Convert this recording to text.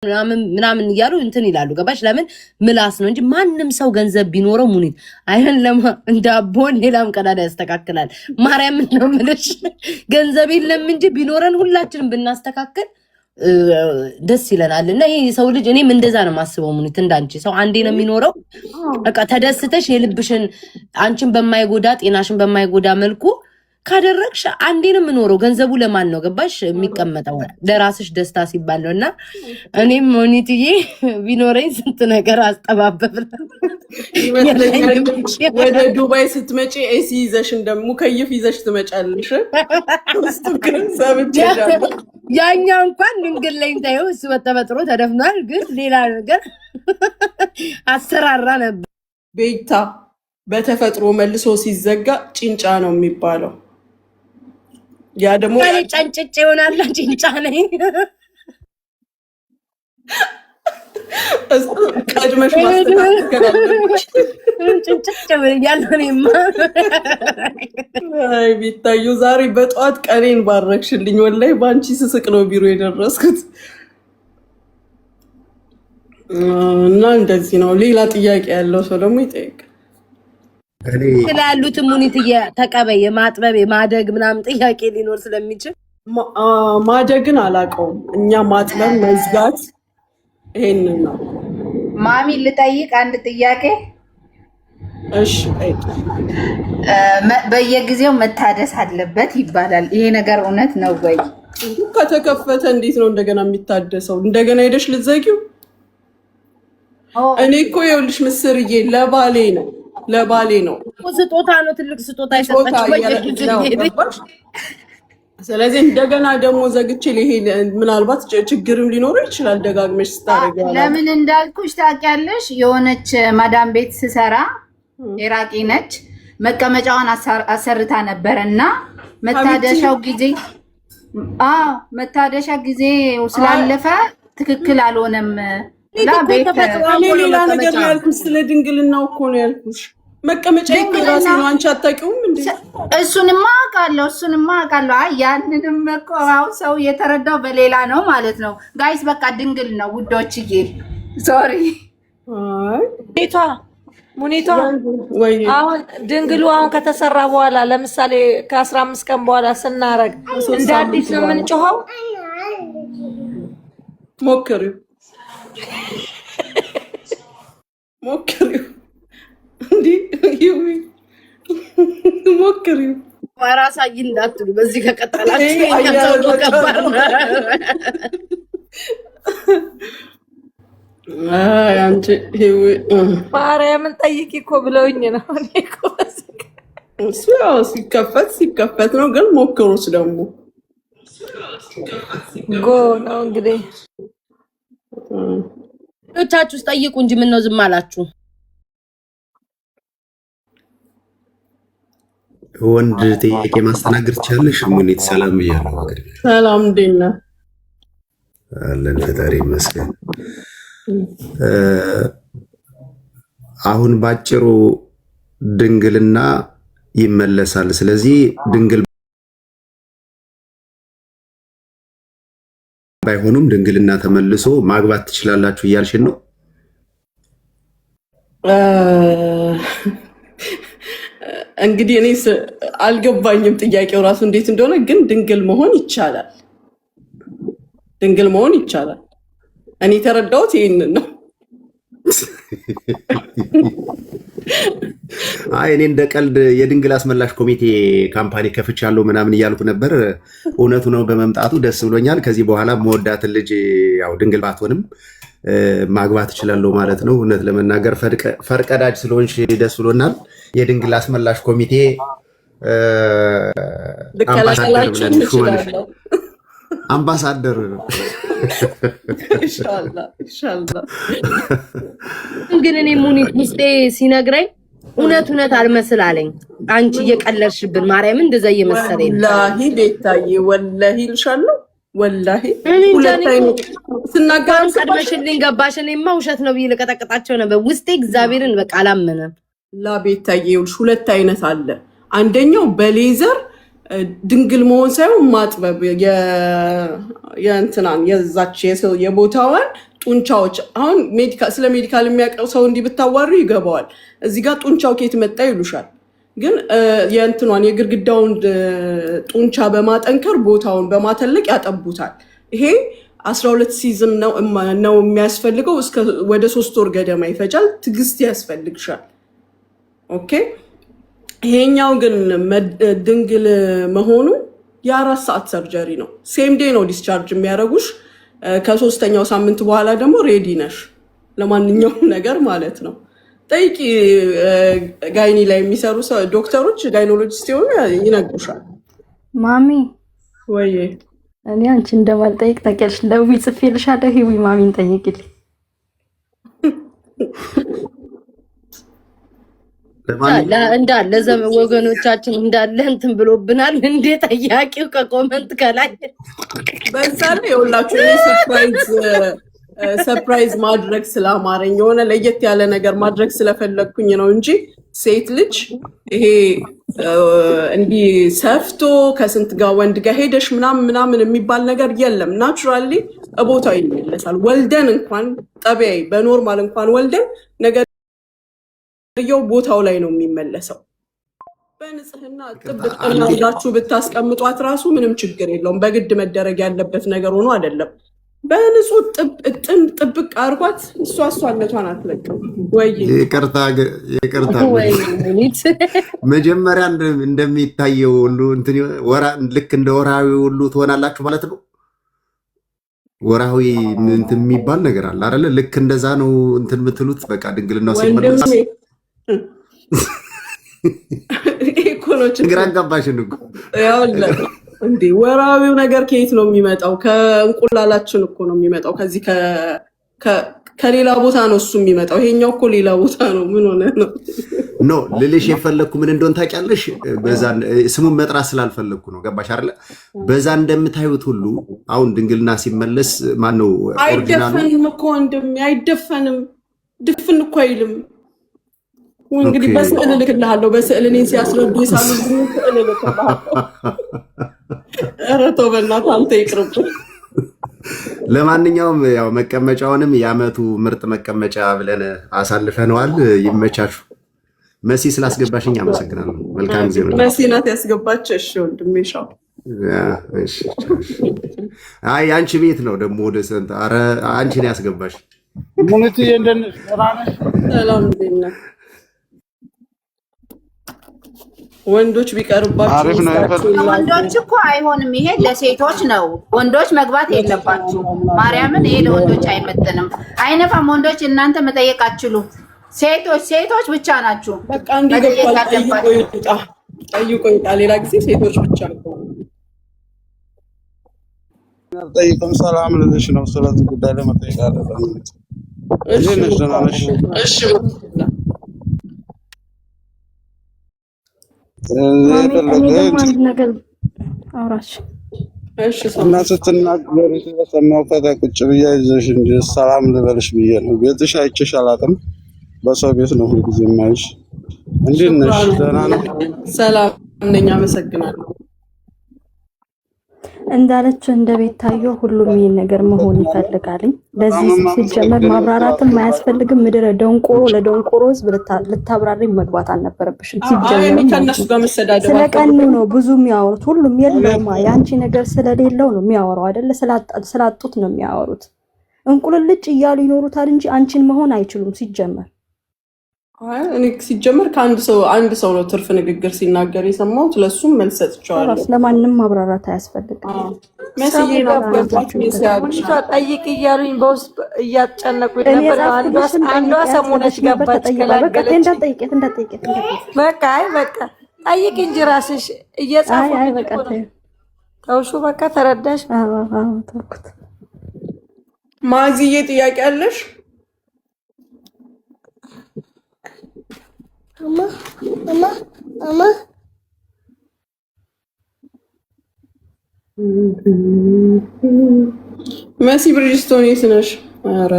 ምናምን እያሉ እንትን ይላሉ። ገባሽ? ለምን ምላስ ነው እንጂ ማንም ሰው ገንዘብ ቢኖረው ሙኒት አይን ለማ እንዳቦን ሌላም ቀዳዳ ያስተካክላል። ማርያም ነው ምልሽ ገንዘብ የለም እንጂ ቢኖረን ሁላችንም ብናስተካክል ደስ ይለናል። እና ይሄ ሰው ልጅ እኔም እንደዛ ነው ማስበው። ሙኒት እንዳንቺ ሰው አንዴ ነው የሚኖረው። በቃ ተደስተሽ የልብሽን አንቺን በማይጎዳ ጤናሽን በማይጎዳ መልኩ ካደረግሽ አንዴ ነው የምኖረው። ገንዘቡ ለማን ነው ገባሽ? የሚቀመጠው ለራስሽ ደስታ ሲባል ነው። እና እኔም ሙኒትዬ ቢኖረኝ ስንት ነገር አስጠባበብ ወደ ዱባይ ስትመጪ ኤሲ ይዘሽ እንደሙ ከይፍ ይዘሽ ትመጫለሽ። ያኛ እንኳን ድንግል ላይ ታየው እሱ በተፈጥሮ ተደፍኗል። ግን ሌላ ነገር አሰራራ ነበር። ቤታ በተፈጥሮ መልሶ ሲዘጋ ጭንጫ ነው የሚባለው። ያ ደግሞ ጨንጭጭ ይሆናል። ጭንጫ ነኝ ቀድመሽ ማስተካከል አለብሽ። ጭንጭጭ ብያለሁ እኔማ። አይ ቤታዩ ዛሬ በጠዋት ቀኔን ባረክሽልኝ። ወላሂ በአንቺ ስስቅ ነው ቢሮ የደረስኩት። እና እንደዚህ ነው። ሌላ ጥያቄ ያለው ሰው ደግሞ ይጠይቅ። ስላሉት ሙኒት ተቀበይ የማጥበብ የማደግ ምናምን ጥያቄ ሊኖር ስለሚችል ማደግን አላውቀውም። እኛ ማጥበብ መዝጋት ይሄንን ነው። ማሚ ልጠይቅ አንድ ጥያቄ። እሺ ጠይቅ። በየጊዜው መታደስ አለበት ይባላል። ይሄ ነገር እውነት ነው ወይ? ከተከፈተ እንዴት ነው እንደገና የሚታደሰው? እንደገና ሄደሽ ልትዘጊው? እኔ እኮ ይኸውልሽ ምስርዬ ለባሌ ነው ስጦታ ነው፣ ትልቅ ስጦታ ይሰጣች። ስለዚህ እንደገና ደግሞ ዘግቼ ልሄድ ምናልባት ችግርም ሊኖረው ይችላል። ደጋግመሽ ስታደርጊ ለምን እንዳልኩሽ ታውቂያለሽ? የሆነች ማዳም ቤት ስሰራ ኢራቂ ነች። መቀመጫዋን አሰርታ ነበረ እና መታደሻ ጊዜ ስላለፈ ትክክል አልሆነም። ሌላ ነገር ነው ያልኩሽ። ስለ ድንግልናው እኮ ነው ያልኩሽ። መቀመጫ ራሴ ነው። አንቺ አታውቂውም እንዴ? እሱንማ አውቃለሁ። አይ ያንንም እኮ አሁን ሰው የተረዳው በሌላ ነው ማለት ነው። ጋይስ በቃ ድንግል ነው ውዶችዬ። ሶሪ ሙኒቷ አሁን ድንግሉ አሁን ከተሰራ በኋላ ለምሳሌ ከ15 ቀን በኋላ ስናረግ እንደ አዲስ ነው የምንጮኸው። ሞክሪው እንዴ ሞክሪው። ወራሳይ እንዳትሉ በዚህ ከቀጠላችሁ ያለው ከባድ ነው። አንቺ ማርያምን ጠይቂ እኮ ብለውኝ ነው። እኔ እኮ እሱ ያው ሲከፈት ነው። ግን ሞክሩት ደግሞ ጎ ነው እንግዲህ ቻችሁ ጠይቁ እንጂ ምን ነው ዝም አላችሁ? ወንድ ጥያቄ ማስተናገድ ትችላለሽ? ሙኒት ሰላም ብያለሁ። አገር ሰላም እንዴት ነህ? አለን ፈጣሪ ይመስገን። አሁን ባጭሩ ድንግልና ይመለሳል። ስለዚህ ድንግል ባይሆኑም ድንግልና ተመልሶ ማግባት ትችላላችሁ እያልሽን ነው? እንግዲህ እኔ አልገባኝም ጥያቄው ራሱ እንዴት እንደሆነ። ግን ድንግል መሆን ይቻላል። እኔ ተረዳሁት ይሄንን ነው። አይ እኔ እንደ ቀልድ የድንግል አስመላሽ ኮሚቴ ካምፓኒ ከፍቻለሁ ምናምን እያልኩ ነበር። እውነቱ ነው በመምጣቱ ደስ ብሎኛል። ከዚህ በኋላ መወዳትን ልጅ ያው ድንግል ባትሆንም ማግባት እችላለሁ ማለት ነው። እውነት ለመናገር ፈርቀዳጅ ስለሆንሽ ደስ ብሎናል። የድንግል አስመላሽ ኮሚቴ አምባሳደር ኢንሻአላህ። ግን እኔ ሙኒት ውስጤ ሲነግረኝ እውነት አልመስል አለኝ። አንቺ እየቀለድሽብን ማርያም እንደዛ እየመሰለኝ ወላሂ ቤታዬ ወላሂ ልሻለሁ። ወላሂ ሁለት አይነት ስናገር ቀድመሽልኝ ገባሽ። እኔማ ውሸት ነው ብዬ ለቀጠቀጣቸው ነበር ውስጤ። እግዚአብሔርን በቃ አላመነም። ቤታዬ ሁለት አይነት አለ። አንደኛው በሌዘር ድንግል መሆን ሳይሆን ማጥበብ የእንትናን የዛች የቦታዋን ጡንቻዎች አሁን ስለ ሜዲካል የሚያውቀው ሰው እንዲህ ብታዋሩ ይገባዋል። እዚህ ጋር ጡንቻው ከየት መጣ ይሉሻል። ግን የእንትኗን የግድግዳውን ጡንቻ በማጠንከር ቦታውን በማተለቅ ያጠቡታል። ይሄ 12 ሲዝን ነው የሚያስፈልገው። ወደ 3 ወር ገደማ ይፈጃል። ትዕግስት ያስፈልግሻል። ኦኬ። ይሄኛው ግን ድንግል መሆኑ የ4 ሰዓት ሰርጀሪ ነው። ሴም ዴይ ነው ዲስቻርጅ የሚያደርጉሽ። ከ3ኛው ሳምንት በኋላ ደግሞ ሬዲ ነሽ ለማንኛውም ነገር ማለት ነው። ጠይቂ፣ ጋይኒ ላይ የሚሰሩ ዶክተሮች ጋይኖሎጂስት ሲሆኑ ይነግሩሻል። ማሚ ወይ እኔ አንቺ እንደማልጠይቅ ታውቂያለሽ። ለዊ ጽፌልሻለሁ። ሂዊ ማሚን ጠይቂልኝ። እንዳለ ወገኖቻችን እንዳለ እንትን ብሎብናል። እንዴ ጠያቂው ከኮመንት ከላይ በዛ ላይ የሁላችሁ ሰርፕራይዝ ማድረግ ስላማረኝ የሆነ ለየት ያለ ነገር ማድረግ ስለፈለግኩኝ ነው እንጂ ሴት ልጅ ይሄ እንዲህ ሰፍቶ ከስንት ጋር ወንድ ጋር ሄደሽ ምናምን የሚባል ነገር የለም። ናቹራሊ ቦታው ይመለሳል። ወልደን እንኳን ጠቢያይ በኖርማል እንኳን ወልደን ነገር የው ቦታው ላይ ነው የሚመለሰው። በንጽህና ጥብቅና ይዛችሁ ብታስቀምጧት ራሱ ምንም ችግር የለውም። በግድ መደረግ ያለበት ነገር ሆኖ አይደለም። በንጹህ ጥብቅ አርጓት እሷነቷን አትለቅም። ወይ ይቅርታ መጀመሪያ እንደሚታየው ሁሉ ልክ እንደ ወርሃዊ ሁሉ ትሆናላችሁ ማለት ነው። ወርሃዊ እንትን የሚባል ነገር አለ አይደለ? ልክ እንደዛ ነው እንትን የምትሉት። በቃ ድንግልናው ሲመለስ ግራ አጋባሽን እኮ እንዴ። ወርሃዊው ነገር ከየት ነው የሚመጣው? ከእንቁላላችን እኮ ነው የሚመጣው። ከዚህ ከሌላ ቦታ ነው እሱ የሚመጣው። ይሄኛው እኮ ሌላ ቦታ ነው። ምን ሆነ ነው? ኖ ልልሽ የፈለግኩ ምን እንደሆነ ታውቂያለሽ? በዛ ስሙን መጥራት ስላልፈለግኩ ነው። ገባሽ አይደለ? በዛ እንደምታዩት ሁሉ አሁን ድንግልና ሲመለስ ማነው ኦሪጂናሉ? አይደፈንም እኮ እንደም አይደፈንም። ድፍን እኮ አይልም። እንግዲህ በስዕል እልክልሃለሁ። በስዕል እኔን ሲያስረዱ ይሳሉ ስዕል እልክልሃለሁ። ኧረ ተው በእናትህ አንተ ይቅርብህ። ለማንኛውም ያው መቀመጫውንም የዓመቱ ምርጥ መቀመጫ ብለን አሳልፈነዋል። ይመቻችሁ። መሲ ስላስገባሽኝ አመሰግናለሁ። መልካም ጊዜ ነው። መሲ ናት ያስገባች። እሺ ወንድሜ ሻው። አይ አንቺ ቤት ነው ደግሞ ወደ ሰንት። ኧረ አንቺ ነው ያስገባሽ። ሙኒት እንደነሽ ራነሽ ሰላም ዲና ወንዶች ቢቀርባችሁ ወንዶች እኮ አይሆንም። ይሄ ለሴቶች ነው። ወንዶች መግባት የለባችሁ። ማርያምን ይሄ ለወንዶች አይመጥንም፣ አይነፋም። ወንዶች እናንተ መጠየቅ አትችሉ። ሴቶች ብቻ ናችሁ። በቃ ጠይቆ ይጣ። ሌላ ጊዜ ሴቶች ብቻ ነው። ጠይቅም ሰላም ልልሽ ነው። ስለዚህ ጉዳይ ለመጠየቅ አይደለም። እሺ ነሽ እሺ እና ስትናገሪ ስለሰማሁ ቁጭ ብዬ ይዘሽ እንጂ ሰላም ልበልሽ ብዬ ነው። ቤትሽ አይቼሽ አላውቅም። በሰው ቤት ነው ሁልጊዜ የማይሽ። እንዴት ነሽ? ደህና ነሽ? ሰላም ነኝ። አመሰግናለሁ። እንዳለችው እንደ ቤታየው ሁሉም ይሄን ነገር መሆን ይፈልጋልኝ። ለዚህ ሲጀመር ማብራራትም አያስፈልግም። ምድረ ደንቆሮ ለደንቆሮ ህዝብ ልታብራሪ መግባት አልነበረብሽም። ሲጀመር ስለቀኑ ነው ብዙ የሚያወሩት። ሁሉም የለውማ ያንቺ ነገር ስለሌለው ነው የሚያወራው አይደለ? ስላጡት ነው የሚያወሩት። እንቁልልጭ እያሉ ይኖሩታል እንጂ አንቺን መሆን አይችሉም ሲጀመር። እኔ ሲጀመር አንድ ሰው ነው ትርፍ ንግግር ሲናገር የሰማሁት። ለሱም መልስ ሰጥቻለሁ። ለማንም ማብራራት አያስፈልግም። ጠይቅ እያሉኝ በውስጥ እያጨነቁኝ ነበር። አንዷ ሰሞነች ገባች ገላገለች። በቃ ጠይቅ እንጂ ራስሽ እየጻፉ ተውሹ። በቃ ተረዳሽ? ማዚዬ ጥያቄ አለሽ? Mama. መሲ ብሪጅስቶን የት ነሽ? ኧረ